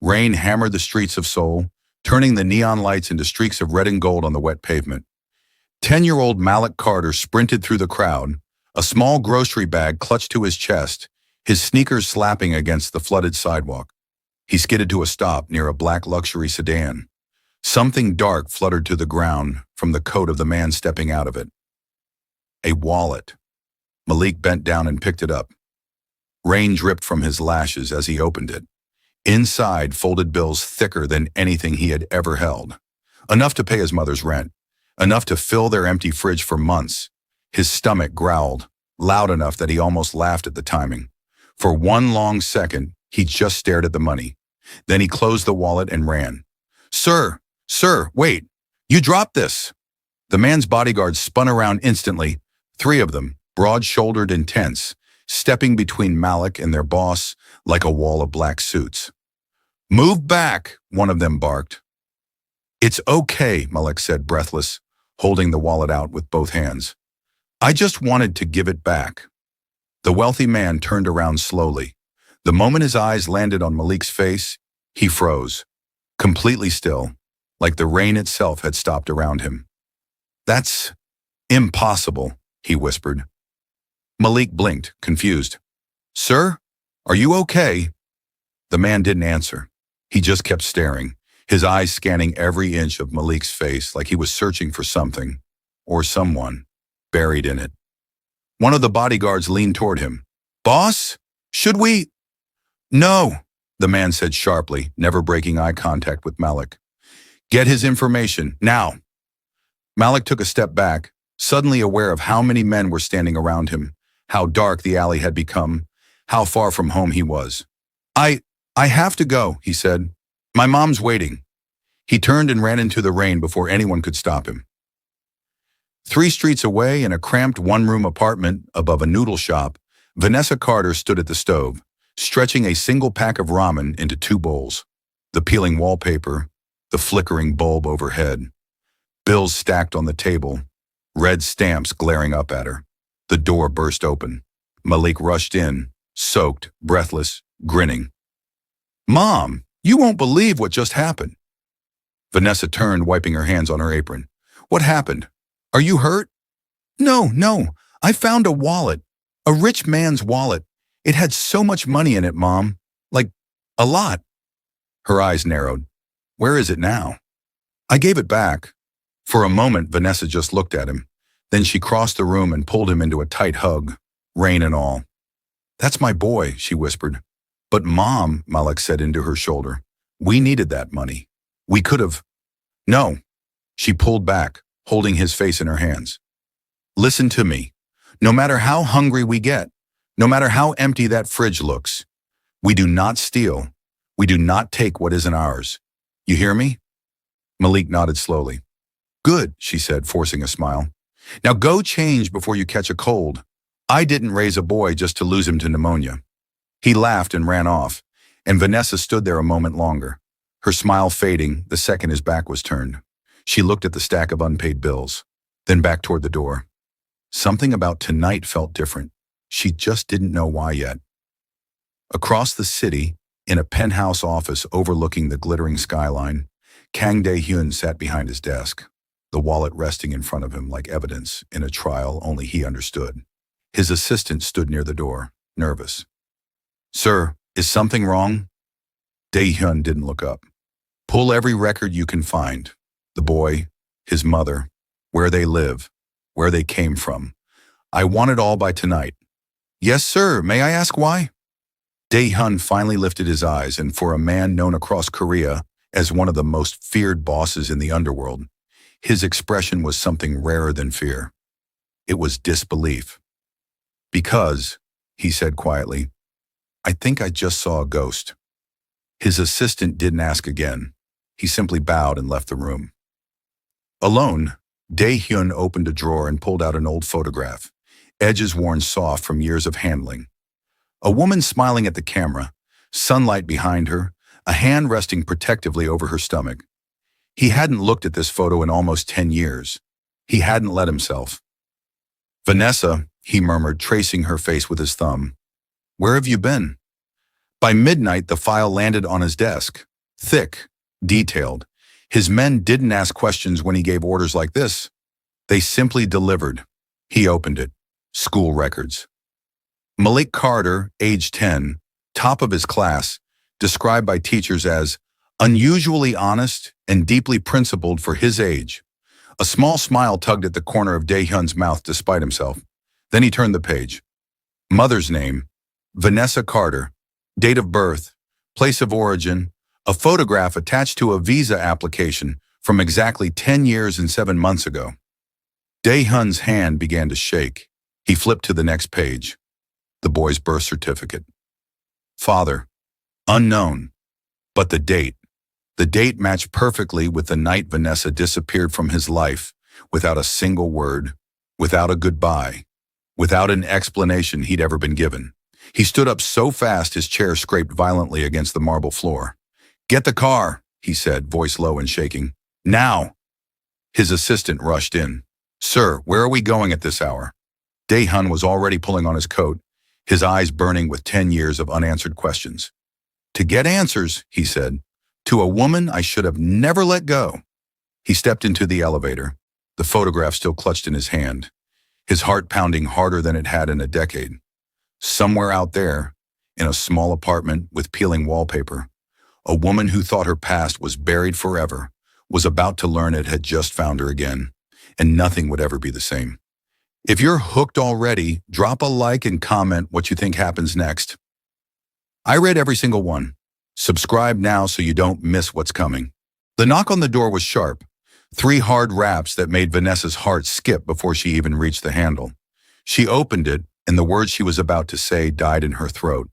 Rain hammered the streets of Seoul, turning the neon lights into streaks of red and gold on the wet pavement. 10-year-old Malik Carter sprinted through the crowd, a small grocery bag clutched to his chest, his sneakers slapping against the flooded sidewalk. He skidded to a stop near a black luxury sedan. Something dark fluttered to the ground from the coat of the man stepping out of it. A wallet. Malik bent down and picked it up. Rain dripped from his lashes as he opened it. Inside, folded bills thicker than anything he had ever held. Enough to pay his mother's rent. Enough to fill their empty fridge for months. His stomach growled, loud enough that he almost laughed at the timing. For one long second, he just stared at the money. Then he closed the wallet and ran. Sir, wait, you dropped this. The man's bodyguards spun around instantly, 3 of them, broad-shouldered and tense, stepping between Malik and their boss like a wall of black suits. Move back, one of them barked. It's okay, Malik said, breathless, holding the wallet out with both hands. I just wanted to give it back. The wealthy man turned around slowly. The moment his eyes landed on Malik's face, he froze, completely still, like the rain itself had stopped around him. That's impossible, he whispered. Malik blinked, confused. Sir, are you okay? The man didn't answer. He just kept staring, his eyes scanning every inch of Malik's face like he was searching for something, or someone, buried in it. One of the bodyguards leaned toward him. Boss, should we? No, the man said sharply, never breaking eye contact with Malik. Get his information, now. Malik took a step back, suddenly aware of how many men were standing around him, how dark the alley had become, how far from home he was. I have to go, he said. My mom's waiting. He turned and ran into the rain before anyone could stop him. 3 streets away, in a cramped one-room apartment above a noodle shop, Vanessa Carter stood at the stove, stretching a single pack of ramen into 2 bowls. The peeling wallpaper, the flickering bulb overhead. Bills stacked on the table, red stamps glaring up at her. The door burst open. Malik rushed in, soaked, breathless, grinning. Mom, you won't believe what just happened. Vanessa turned, wiping her hands on her apron. What happened? Are you hurt? No, I found a wallet. A rich man's wallet. It had so much money in it, Mom. Like, a lot. Her eyes narrowed. Where is it now? I gave it back. For a moment, Vanessa just looked at him. Then she crossed the room and pulled him into a tight hug, rain and all. That's my boy, she whispered. But Mom, Malik said into her shoulder, we needed that money. We could have. No. She pulled back, holding his face in her hands. Listen to me. No matter how hungry we get, no matter how empty that fridge looks, we do not steal. We do not take what isn't ours. You hear me? Malik nodded slowly. Good, she said, forcing a smile. Now go change before you catch a cold. I didn't raise a boy just to lose him to pneumonia. He laughed and ran off, and Vanessa stood there a moment longer, her smile fading the second his back was turned. She looked at the stack of unpaid bills, then back toward the door. Something about tonight felt different. She just didn't know why yet. Across the city, in a penthouse office overlooking the glittering skyline, Kang Dae-hyun sat behind his desk, the wallet resting in front of him like evidence in a trial only he understood. His assistant stood near the door, nervous. Sir, is something wrong? Dae-hyun didn't look up. Pull every record you can find. The boy, his mother, where they live, where they came from. I want it all by tonight. Yes, sir. May I ask why? Dae-hyun finally lifted his eyes, and for a man known across Korea as one of the most feared bosses in the underworld, his expression was something rarer than fear. It was disbelief. Because, he said quietly, I think I just saw a ghost. His assistant didn't ask again. He simply bowed and left the room. Alone, Dae-hyun opened a drawer and pulled out an old photograph, edges worn soft from years of handling. A woman smiling at the camera, sunlight behind her, a hand resting protectively over her stomach. He hadn't looked at this photo in almost 10 years. He hadn't let himself. Vanessa, he murmured, tracing her face with his thumb. Where have you been? By midnight, the file landed on his desk, Thick, detailed. His men didn't ask questions when he gave orders like this. They simply delivered. He opened it. School records. Malik Carter, age 10, top of his class, described by teachers as unusually honest and deeply principled for his age. A small smile tugged at the corner of Dae-hyun's mouth despite himself. Then he turned the page. Mother's name, Vanessa Carter. Date of birth, place of origin, a photograph attached to a visa application from exactly 10 years and 7 months ago. Dae-hyun's hand began to shake. He flipped to the next page. The boy's birth certificate. Father, unknown, but the date. The date matched perfectly with the night Vanessa disappeared from his life, without a single word, without a goodbye, without an explanation he'd ever been given. He stood up so fast his chair scraped violently against the marble floor. "Get the car," he said, voice low and shaking. "Now!" His assistant rushed in. "Sir, where are we going at this hour?" Dae-hyun was already pulling on his coat, his eyes burning with 10 years of unanswered questions. "To get answers," he said, "to a woman I should have never let go." He stepped into the elevator, the photograph still clutched in his hand, his heart pounding harder than it had in a decade. Somewhere out there, in a small apartment with peeling wallpaper, a woman who thought her past was buried forever was about to learn it had just found her again, and nothing would ever be the same. If you're hooked already, drop a like and comment what you think happens next. I read every single one. Subscribe now so you don't miss what's coming. The knock on the door was sharp. 3 hard raps that made Vanessa's heart skip before she even reached the handle. She opened it, and the words she was about to say died in her throat.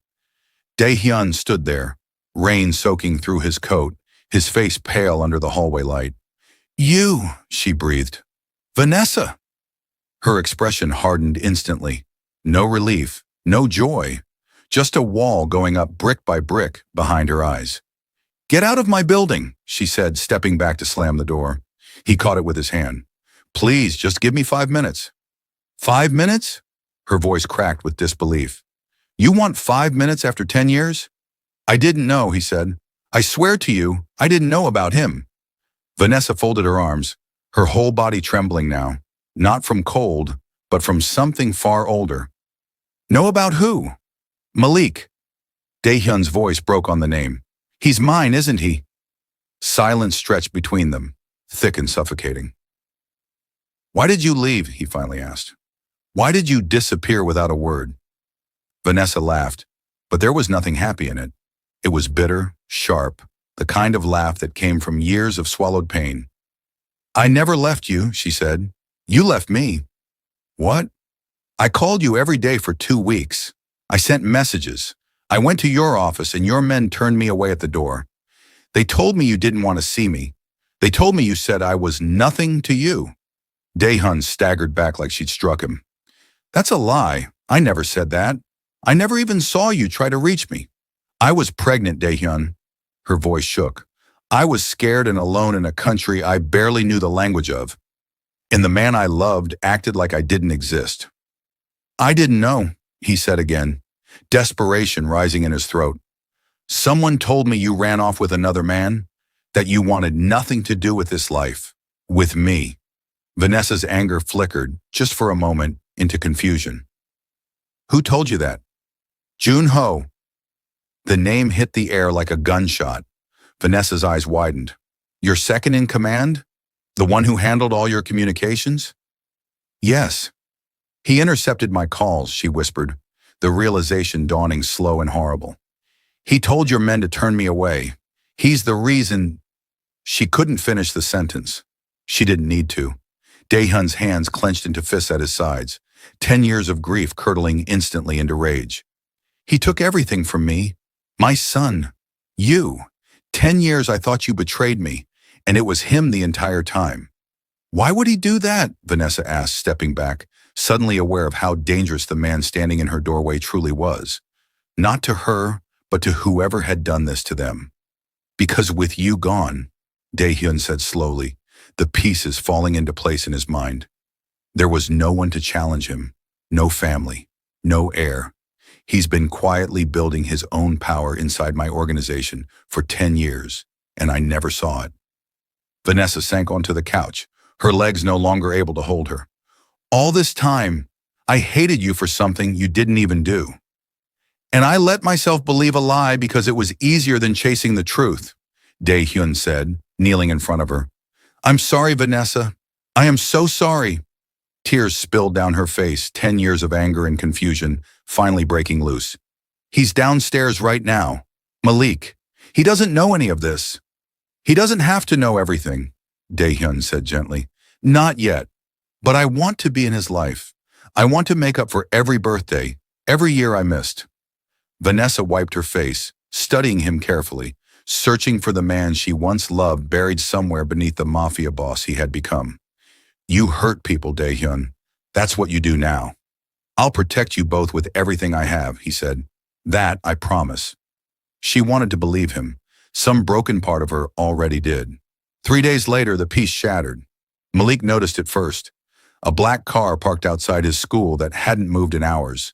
Dae-hyun stood there, rain soaking through his coat, his face pale under the hallway light. "You," she breathed. "Vanessa." Her expression hardened instantly. No relief, no joy, just a wall going up brick by brick behind her eyes. "Get out of my building," she said, stepping back to slam the door. He caught it with his hand. "Please, just give me 5 minutes." 5 minutes? Her voice cracked with disbelief. "You want 5 minutes after 10 years? I didn't know," he said. "I swear to you, I didn't know about him." Vanessa folded her arms, her whole body trembling now, not from cold, but from something far older. "Know about who?" "Malik." Dae-hyun's voice broke on the name. "He's mine, isn't he?" Silence stretched between them, thick and suffocating. "Why did you leave?" he finally asked. "Why did you disappear without a word?" Vanessa laughed, but there was nothing happy in it. It was bitter, sharp, the kind of laugh that came from years of swallowed pain. "I never left you," she said. "You left me." "What?" "I called you every day for 2 weeks. I sent messages. I went to your office and your men turned me away at the door. They told me you didn't want to see me. They told me you said I was nothing to you." Dae-hyun staggered back like she'd struck him. "That's a lie. I never said that. I never even saw you try to reach me. I was pregnant, Dae-hyun." Her voice shook. "I was scared and alone in a country I barely knew the language of. And the man I loved acted like I didn't exist." "I didn't know," he said again, desperation rising in his throat. "Someone told me you ran off with another man, that you wanted nothing to do with this life, with me." Vanessa's anger flickered, just for a moment, into confusion. "Who told you that?" "Jun-ho." The name hit the air like a gunshot. Vanessa's eyes widened. "Your second in command? The one who handled all your communications?" "Yes." "He intercepted my calls," she whispered, the realization dawning slow and horrible. "He told your men to turn me away. He's the reason—" She couldn't finish the sentence. She didn't need to. Dae-hyun's hands clenched into fists at his sides, 10 years of grief curdling instantly into rage. "He took everything from me. My son. You. 10 years I thought you betrayed me, and it was him the entire time." "Why would he do that?" Vanessa asked, stepping back, suddenly aware of how dangerous the man standing in her doorway truly was. Not to her, but to whoever had done this to them. "Because with you gone," Dae-hyun said slowly, the pieces falling into place in his mind. "There was no one to challenge him, no family, no heir. He's been quietly building his own power inside my organization for 10 years. and I never saw it. Vanessa sank onto the couch, her legs no longer able to hold her. All this time, I hated you for something you didn't even do. And I let myself believe a lie because it was easier than chasing the truth, Dae-hyun said, kneeling in front of her. I'm sorry, Vanessa. I am so sorry. Tears spilled down her face, 10 years of anger and confusion finally breaking loose. He's downstairs right now. Malik. He doesn't know any of this. He doesn't have to know everything, Dae-hyun said gently. Not yet. But I want to be in his life. I want to make up for every birthday, every year I missed. Vanessa wiped her face, studying him carefully, searching for the man she once loved buried somewhere beneath the mafia boss he had become. You hurt people, Dae-hyun. That's what you do now. I'll protect you both with everything I have, he said. That I promise. She wanted to believe him. Some broken part of her already did. 3 days later, the peace shattered. Malik noticed it first. A black car parked outside his school that hadn't moved in hours.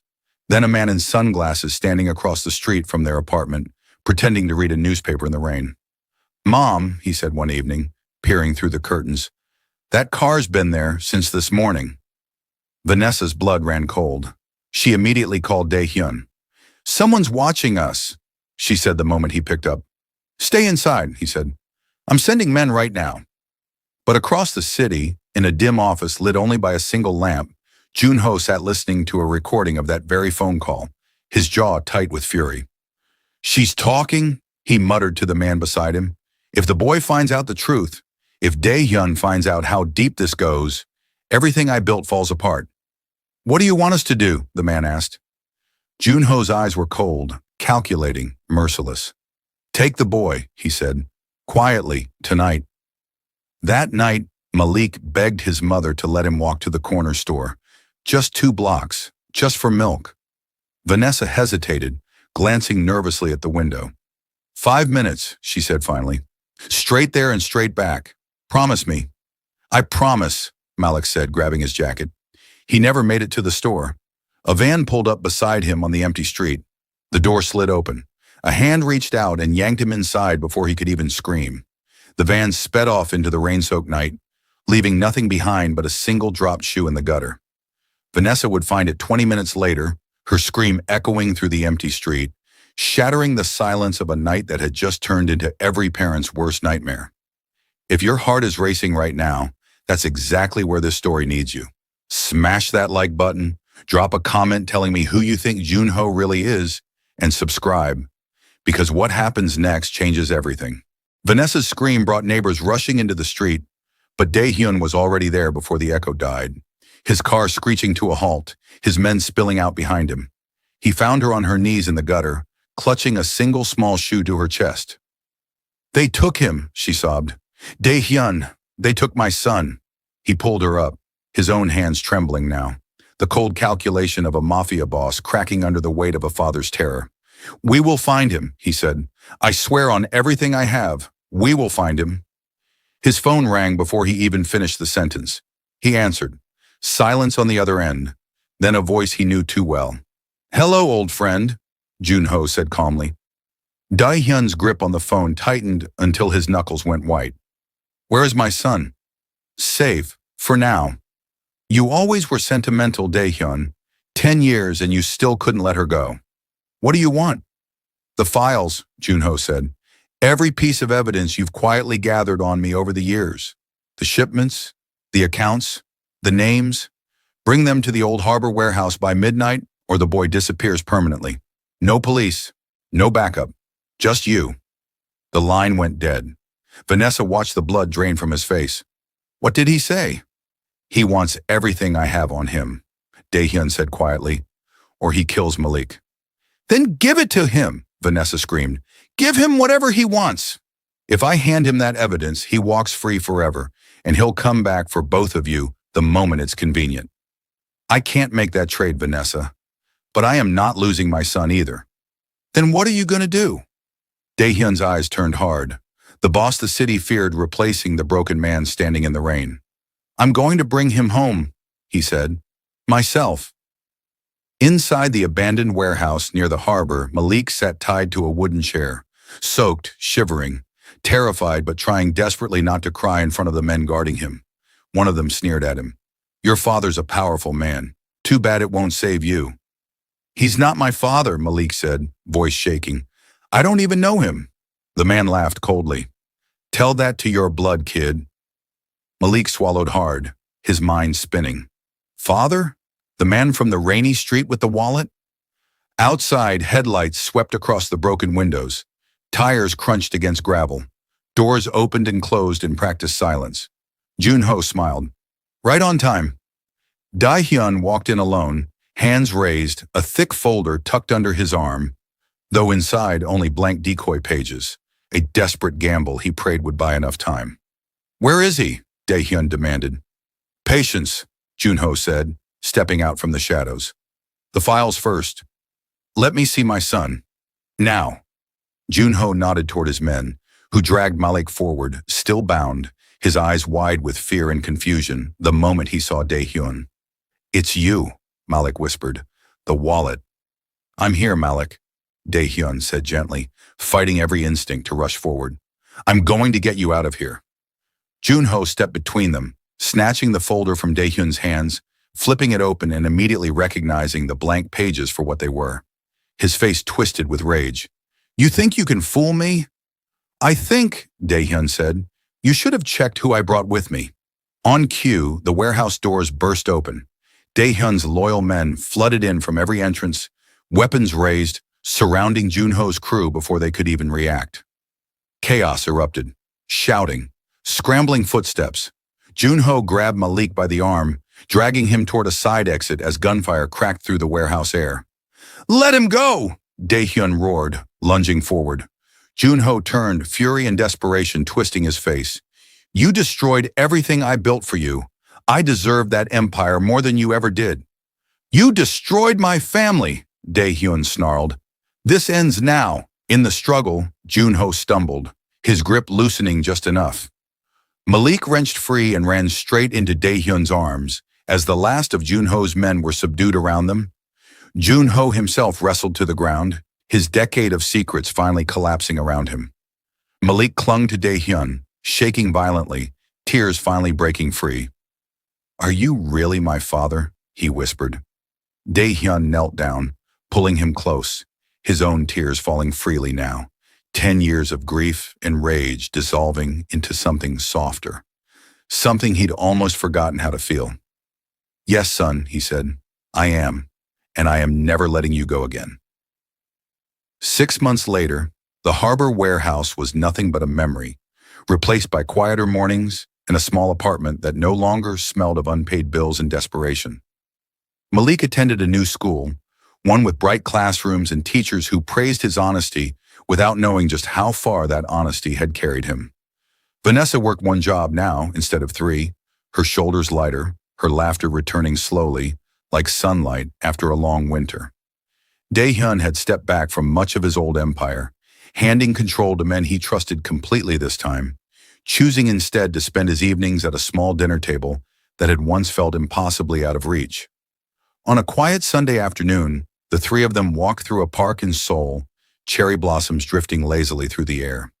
Then a man in sunglasses standing across the street from their apartment, pretending to read a newspaper in the rain. Mom, he said one evening, peering through the curtains, that car's been there since this morning. Vanessa's blood ran cold. She immediately called Dae-hyun. Someone's watching us, she said the moment he picked up. Stay inside, he said. I'm sending men right now. But across the city, in a dim office lit only by a single lamp, Junho sat listening to a recording of that very phone call, his jaw tight with fury. She's talking, he muttered to the man beside him. If the boy finds out the truth, if Dae-hyun finds out how deep this goes, everything I built falls apart. What do you want us to do? The man asked. Junho's eyes were cold, calculating, merciless. Take the boy, he said, quietly, tonight. That night, Malik begged his mother to let him walk to the corner store, just 2 blocks, just for milk. Vanessa hesitated, glancing nervously at the window. 5 minutes, she said finally. Straight there and straight back. Promise me. I promise, Malik said, grabbing his jacket. He never made it to the store. A van pulled up beside him on the empty street. The door slid open. A hand reached out and yanked him inside before he could even scream. The van sped off into the rain-soaked night, leaving nothing behind but a single dropped shoe in the gutter. Vanessa would find it 20 minutes later, her scream echoing through the empty street, shattering the silence of a night that had just turned into every parent's worst nightmare. If your heart is racing right now, that's exactly where this story needs you. Smash that like button, drop a comment telling me who you think Junho really is, and subscribe, because what happens next changes everything. Vanessa's scream brought neighbors rushing into the street, but Dae-hyun was already there before the echo died, his car screeching to a halt, his men spilling out behind him. He found her on her knees in the gutter, clutching a single small shoe to her chest. They took him, she sobbed. Dae-hyun, they took my son. He pulled her up, his own hands trembling now, the cold calculation of a mafia boss cracking under the weight of a father's terror. We will find him, he said. I swear on everything I have, we will find him. His phone rang before he even finished the sentence. He answered. Silence on the other end, then a voice he knew too well. Hello, old friend, Junho said calmly. Dae-hyun's grip on the phone tightened until his knuckles went white. Where is my son? Safe, for now. You always were sentimental, Dae-hyun. 10 years and you still couldn't let her go. What do you want? The files, Junho said. Every piece of evidence you've quietly gathered on me over the years. The shipments, the accounts, the names. Bring them to the old harbor warehouse by midnight or the boy disappears permanently. No police, no backup, just you. The line went dead. Vanessa watched the blood drain from his face. What did he say? He wants everything I have on him, Dae-hyun said quietly, or he kills Malik. Then give it to him, Vanessa screamed. Give him whatever he wants. If I hand him that evidence, he walks free forever, and he'll come back for both of you the moment it's convenient. I can't make that trade, Vanessa, but I am not losing my son either. Then what are you going to do? Dae-hyun's eyes turned hard. The boss the city feared replacing the broken man standing in the rain. I'm going to bring him home, he said. Myself. Inside the abandoned warehouse near the harbor, Malik sat tied to a wooden chair, soaked, shivering, terrified but trying desperately not to cry in front of the men guarding him. One of them sneered at him. "Your father's a powerful man. Too bad it won't save you." "He's not my father," Malik said, voice shaking. "I don't even know him." The man laughed coldly. "Tell that to your blood, kid." Malik swallowed hard, his mind spinning. Father? The man from the rainy street with the wallet? Outside, headlights swept across the broken windows. Tires crunched against gravel. Doors opened and closed in practiced silence. Jun-ho smiled. "Right on time." Dae-hyun walked in alone, hands raised, a thick folder tucked under his arm, though inside only blank decoy pages. A desperate gamble he prayed would buy enough time. "Where is he?" Dae-hyun demanded. "Patience," Jun-ho said, stepping out from the shadows. "The files first. Let me see my son. Now." Jun-ho nodded toward his men, who dragged Malik forward, still bound, his eyes wide with fear and confusion, the moment he saw Dae-hyun. "It's you," Malik whispered. "The wallet." "I'm here, Malik," Dae-hyun said gently, fighting every instinct to rush forward. "I'm going to get you out of here." Jun-ho stepped between them, snatching the folder from Dae-hyun's hands, flipping it open and immediately recognizing the blank pages for what they were. His face twisted with rage. "You think you can fool me?" "I think," Dae-hyun said, "you should have checked who I brought with me." On cue, the warehouse doors burst open. Dae-hyun's loyal men flooded in from every entrance, weapons raised, surrounding Jun-ho's crew before they could even react. Chaos erupted. Shouting, scrambling footsteps. Jun-ho grabbed Malik by the arm, dragging him toward a side exit as gunfire cracked through the warehouse air. "Let him go!" Dae-hyun roared, lunging forward. Jun-ho turned, fury and desperation twisting his face. "You destroyed everything I built for you. I deserve that empire more than you ever did." "You destroyed my family," Dae-hyun snarled. "This ends now." In the struggle, Jun-ho stumbled, his grip loosening just enough. Malik wrenched free and ran straight into Dae-hyun's arms. As the last of Jun-ho's men were subdued around them, Jun-ho himself wrestled to the ground, his decade of secrets finally collapsing around him. Malik clung to Dae-hyun, shaking violently, tears finally breaking free. "Are you really my father?" he whispered. Dae-hyun knelt down, pulling him close, his own tears falling freely now. 10 years of grief and rage dissolving into something softer, something he'd almost forgotten how to feel. "Yes, son," he said, "I am, and I am never letting you go again." 6 months later, the harbor warehouse was nothing but a memory, replaced by quieter mornings and a small apartment that no longer smelled of unpaid bills and desperation. Malik attended a new school, one with bright classrooms and teachers who praised his honesty without knowing just how far that honesty had carried him. Vanessa worked one job now instead of 3, her shoulders lighter, her laughter returning slowly, like sunlight after a long winter. Dae-hyun had stepped back from much of his old empire, handing control to men he trusted completely this time, choosing instead to spend his evenings at a small dinner table that had once felt impossibly out of reach. On a quiet Sunday afternoon, the 3 of them walked through a park in Seoul, cherry blossoms drifting lazily through the air.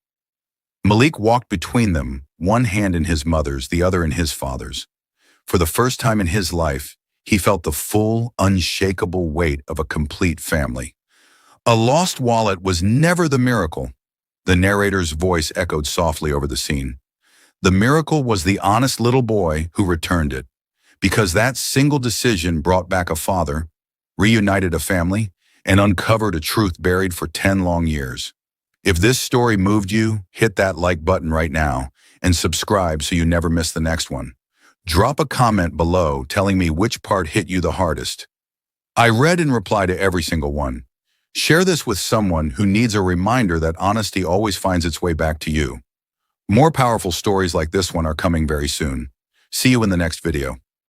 Malik walked between them, one hand in his mother's, the other in his father's. For the first time in his life, he felt the full, unshakable weight of a complete family. A lost wallet was never the miracle. The narrator's voice echoed softly over the scene. The miracle was the honest little boy who returned it, because that single decision brought back a father, reunited a family, and uncovered a truth buried for 10 long years. If this story moved you, hit that like button right now and subscribe so you never miss the next one. Drop a comment below telling me which part hit you the hardest. I read and reply to every single one. Share this with someone who needs a reminder that honesty always finds its way back to you. More powerful stories like this one are coming very soon. See you in the next video.